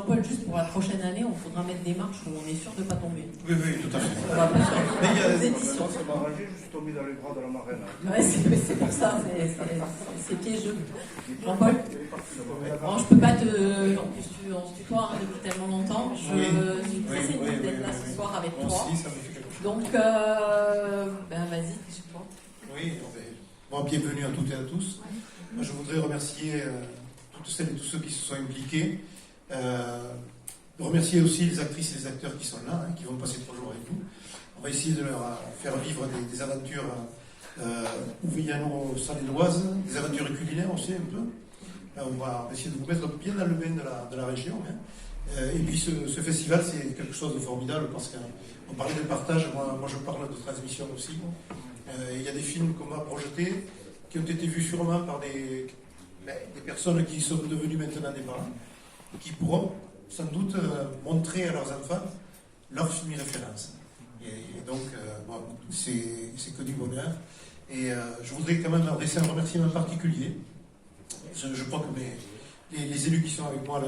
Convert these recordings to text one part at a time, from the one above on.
Jean-Paul, juste pour la prochaine année, on faudra mettre des marches où on est sûr de ne pas tomber. Oui, tout à fait. On va pas survivre Mais il y a aux éditions. ça m'a arrangé, je suis tombé dans les bras de la marraine. Ouais, c'est pour ça, c'est piégeux. Jean-Paul, bon, je peux pas te... En plus, on se tutoie depuis tellement longtemps. Je suis très émue d'être là ce soir avec toi. Aussi, ça me fait quelque chose. Donc, vas-y, je sais pas. Oui, bon, bienvenue à toutes et à tous. Moi, je voudrais remercier toutes celles et tous ceux qui se sont impliqués. Remercier aussi les actrices et les acteurs qui sont là, qui vont passer 3 jours avec nous. On va essayer de leur faire vivre des aventures ouviano-salénoises, des aventures culinaires aussi un peu. On va essayer de vous mettre bien dans le bain de la région. Et puis ce festival, c'est quelque chose de formidable parce qu'on parlait de partage, moi je parle de transmission aussi. Il y a des films qu'on va projeter qui ont été vus sûrement par des personnes qui sont devenues maintenant des parents, qui pourront sans doute montrer à leurs enfants leur film référence. Et donc, c'est que du bonheur. Et je voudrais quand même adresser un remerciement particulier. Je crois que les élus qui sont avec moi,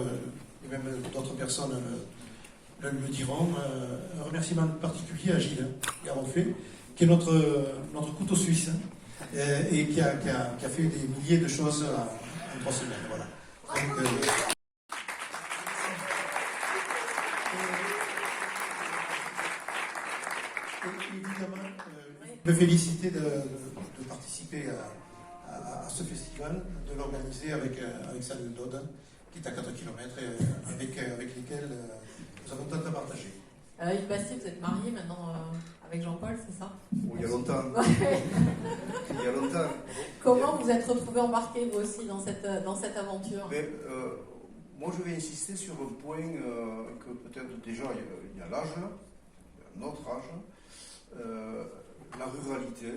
et même d'autres personnes le diront. Un remerciement particulier à Gilles Garoffet, qui est notre couteau suisse, et qui a fait des milliers de choses en 3 semaines. Voilà. Donc, évidemment, je me féliciter de participer à ce festival, de l'organiser avec Samuel Dodd, qui est à 4 km, avec lesquels nous avons tant à partager. Yves Bastien, vous êtes marié maintenant avec Jean-Paul, c'est ça? Oh, il y a longtemps. Il y a longtemps. Comment vous êtes retrouvés embarqués, vous aussi, dans cette aventure? Mais, moi, je vais insister sur un point que peut-être déjà, il y a l'âge, notre âge, la ruralité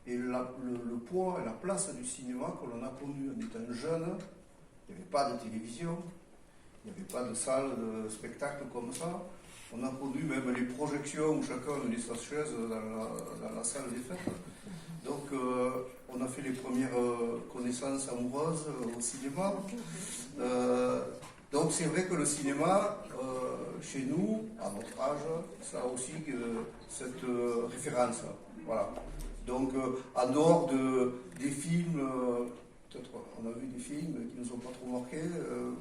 et le poids et la place du cinéma que l'on a connu en étant jeune. Il n'y avait pas de télévision, il n'y avait pas de salle de spectacle comme ça. On a connu même les projections où chacun menait sa chaise dans la salle des fêtes. Donc on a fait les premières connaissances amoureuses au cinéma. Donc c'est vrai que le cinéma, chez nous, à notre âge, ça a aussi cette référence. Voilà. Donc en dehors des films, peut-être on a vu des films qui ne nous ont pas trop marqués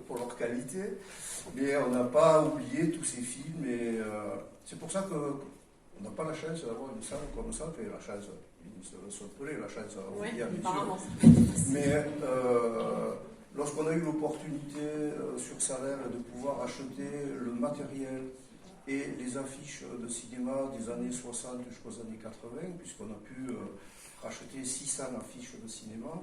pour leur qualité, mais on n'a pas oublié tous ces films et c'est pour ça qu'on n'a pas la chance d'avoir une salle comme ça, et la chance, il se peut la chance, oui, bien apparemment. sûr. Mais lorsqu'on a eu l'opportunité sur Salers de pouvoir acheter le matériel et les affiches de cinéma des années 60 jusqu'aux années 80, puisqu'on a pu racheter 600 affiches de cinéma,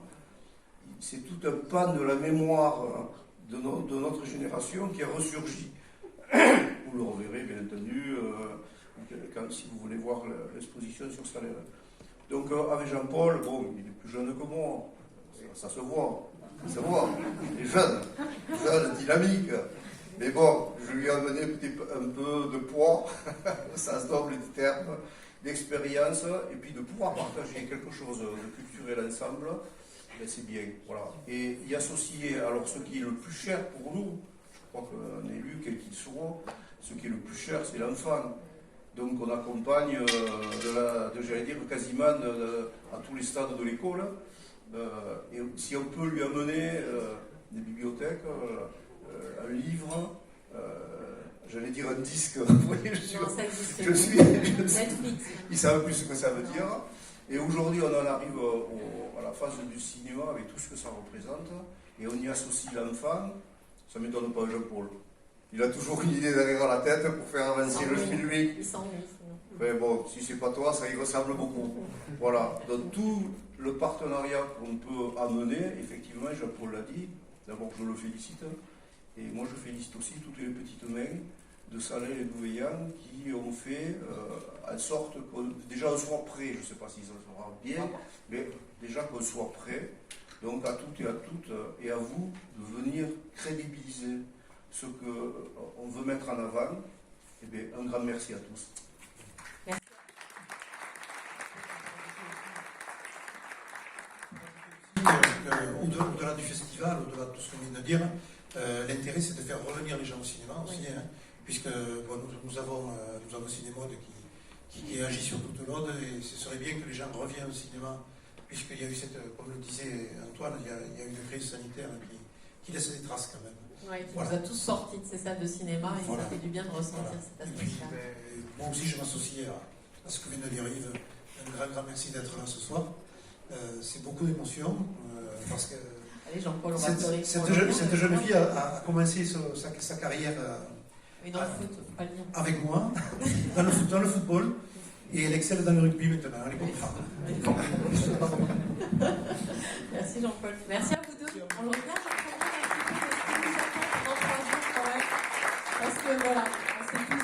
c'est tout un pan de la mémoire de notre génération qui a ressurgi. Vous le reverrez bien entendu si vous voulez voir l'exposition sur Salers. Donc avec Jean-Paul, bon, il est plus jeune que moi, ça se voit, il est jeune, dynamique. Mais bon, je lui ai amené un peu de poids, ça se double des termes, d'expérience, et puis de pouvoir partager quelque chose de culturel ensemble. Ben c'est bien, voilà. Et y associer, alors ce qui est le plus cher pour nous, je crois qu'un élu, quel qu'il soit, ce qui est le plus cher, c'est l'enfant. Donc on accompagne, j'allais dire, quasiment à tous les stades de l'école. Et si on peut lui amener des bibliothèques, un livre, j'allais dire un disque, vous voyez, ils savent plus ce que ça veut dire. Et aujourd'hui, on en arrive à la phase du cinéma avec tout ce que ça représente, et on y associe l'enfant. Ça ne m'étonne pas Jean-Paul. Il a toujours une idée derrière la tête pour faire avancer le film. Mais bon, si c'est pas toi, ça y ressemble beaucoup. Voilà. Donc tout le partenariat qu'on peut amener, effectivement, Jean-Paul l'a dit. D'abord, je le félicite. Et moi, je félicite aussi toutes les petites mains de Salers et d'Ouveillan qui ont fait en sorte que déjà on soit prêt, je ne sais pas si ça sera bien, mais déjà qu'on soit prêt. Donc à toutes et à toutes, et à vous, de venir crédibiliser ce qu'on veut mettre en avant. Eh bien, un grand merci à tous. Merci. Au-delà du festival, au-delà de tout ce qu'on vient de dire, L'intérêt, c'est de faire revenir les gens au cinéma aussi, hein, puisque bon, nous avons Cinémode qui agit sur toute l'Aude, et ce serait bien que les gens reviennent au cinéma, puisqu'il y a eu comme le disait Antoine, il y a eu une crise sanitaire qui laisse des traces quand même. Oui, qui nous a tous sortis de ces salles de cinéma, et ça fait du bien de ressentir cette atmosphère. Moi aussi, je m'associe à ce que vient de dire Yves. Un grand merci d'être là ce soir. C'est beaucoup d'émotions, parce que allez, Jean-Paul, cette jeune fille a commencé sa carrière dans le foot, faut pas le dire. avec moi, dans le football, et elle excelle dans le rugby maintenant, elle est contente. Merci Jean-Paul. Merci à vous deux. On revient, j'apprendrai un petit peu de ce que vous attend pendant 3 jours quand même. Parce que voilà, on s'est tous